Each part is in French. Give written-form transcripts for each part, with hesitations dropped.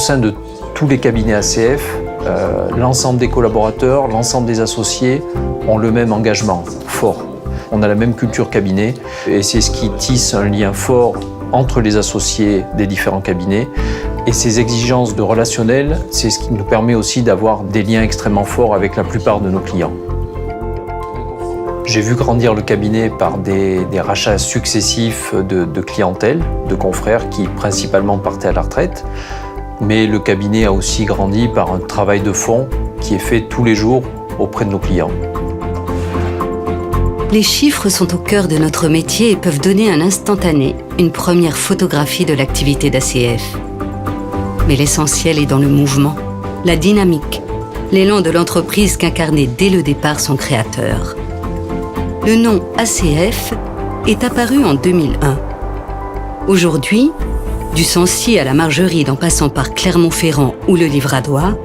sein de tous les cabinets ACF, l'ensemble des collaborateurs, l'ensemble des associés ont le même engagement fort. On a la même culture cabinet et c'est ce qui tisse un lien fort entre les associés des différents cabinets. Et ces exigences de relationnel, c'est ce qui nous permet aussi d'avoir des liens extrêmement forts avec la plupart de nos clients. J'ai vu grandir le cabinet par des rachats successifs de clientèle, de confrères qui principalement partaient à la retraite. Mais le cabinet a aussi grandi par un travail de fond qui est fait tous les jours auprès de nos clients. Les chiffres sont au cœur de notre métier et peuvent donner un instantané, une première photographie de l'activité d'ACF. Mais l'essentiel est dans le mouvement, la dynamique, l'élan de l'entreprise qu'incarnait dès le départ son créateur. Le nom ACF est apparu en 2001. Aujourd'hui, du Sancy à la Margerie en passant par Clermont-Ferrand ou le Livradois,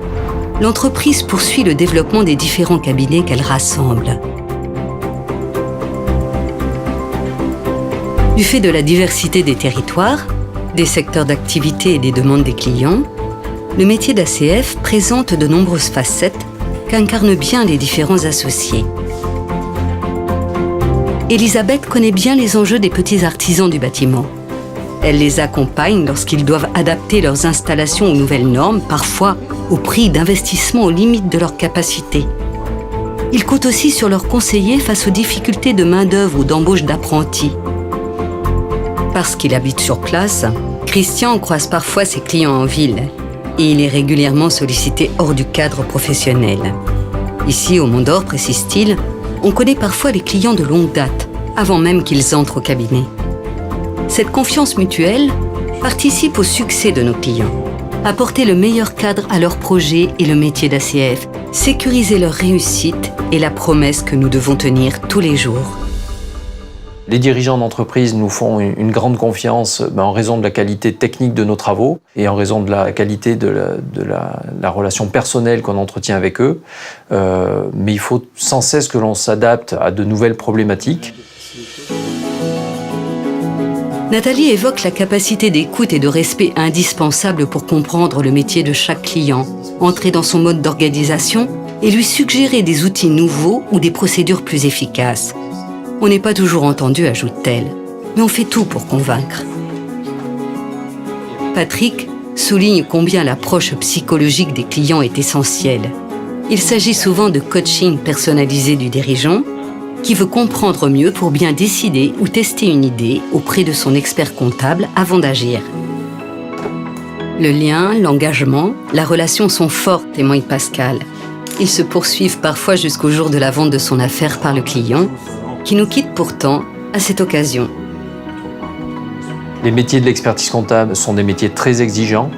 l'entreprise poursuit le développement des différents cabinets qu'elle rassemble. Du fait de la diversité des territoires, des secteurs d'activité et des demandes des clients, le métier d'ACF présente de nombreuses facettes qu'incarnent bien les différents associés. Elisabeth connaît bien les enjeux des petits artisans du bâtiment. Elle les accompagne lorsqu'ils doivent adapter leurs installations aux nouvelles normes, parfois au prix d'investissements aux limites de leurs capacités. Il compte aussi sur leurs conseillers face aux difficultés de main-d'œuvre ou d'embauche d'apprentis. Parce qu'il habite sur place, Christian croise parfois ses clients en ville et il est régulièrement sollicité hors du cadre professionnel. Ici, au Mont d'Or, précise-t-il, on connaît parfois les clients de longue date, avant même qu'ils entrent au cabinet. Cette confiance mutuelle participe au succès de nos clients. Apporter le meilleur cadre à leurs projets et le métier d'ACF, sécuriser leur réussite est la promesse que nous devons tenir tous les jours. Les dirigeants d'entreprise nous font une grande confiance en raison de la qualité technique de nos travaux et en raison de la qualité de la relation personnelle qu'on entretient avec eux. Mais il faut sans cesse que l'on s'adapte à de nouvelles problématiques. Nathalie évoque la capacité d'écoute et de respect indispensable pour comprendre le métier de chaque client, entrer dans son mode d'organisation et lui suggérer des outils nouveaux ou des procédures plus efficaces. On n'est pas toujours entendu, ajoute-t-elle, mais on fait tout pour convaincre. Patrick souligne combien l'approche psychologique des clients est essentielle. Il s'agit souvent de coaching personnalisé du dirigeant qui veut comprendre mieux pour bien décider ou tester une idée auprès de son expert comptable avant d'agir. Le lien, l'engagement, la relation sont forts, témoigne Pascal. Ils se poursuivent parfois jusqu'au jour de la vente de son affaire par le client, qui nous quitte pourtant à cette occasion. Les métiers de l'expertise comptable sont des métiers très exigeants,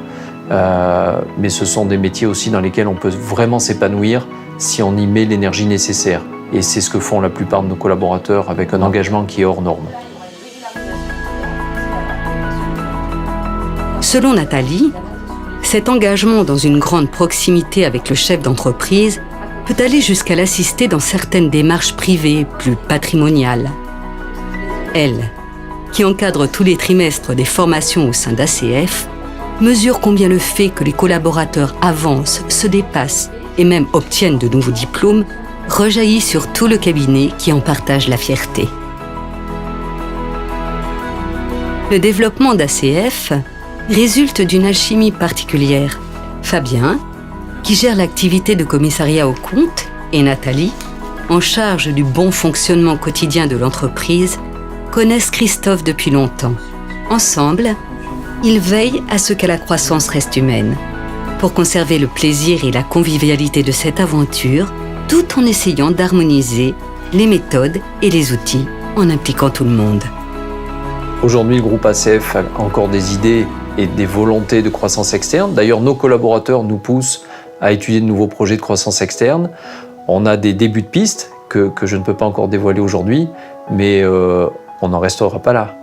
mais ce sont des métiers aussi dans lesquels on peut vraiment s'épanouir si on y met l'énergie nécessaire. Et c'est ce que font la plupart de nos collaborateurs avec un engagement qui est hors norme. Selon Nathalie, cet engagement dans une grande proximité avec le chef d'entreprise peut aller jusqu'à l'assister dans certaines démarches privées plus patrimoniales. Elle, qui encadre tous les trimestres des formations au sein d'ACF, mesure combien le fait que les collaborateurs avancent, se dépassent et même obtiennent de nouveaux diplômes rejaillit sur tout le cabinet qui en partage la fierté. Le développement d'ACF résulte d'une alchimie particulière. Fabien, qui gère l'activité de commissariat aux comptes, et Nathalie, en charge du bon fonctionnement quotidien de l'entreprise, connaissent Christophe depuis longtemps. Ensemble, ils veillent à ce que la croissance reste humaine, pour conserver le plaisir et la convivialité de cette aventure, tout en essayant d'harmoniser les méthodes et les outils en impliquant tout le monde. Aujourd'hui, le groupe ACF a encore des idées et des volontés de croissance externe. D'ailleurs, nos collaborateurs nous poussent à étudier de nouveaux projets de croissance externe. On a des débuts de piste que je ne peux pas encore dévoiler aujourd'hui, mais on n'en restera pas là.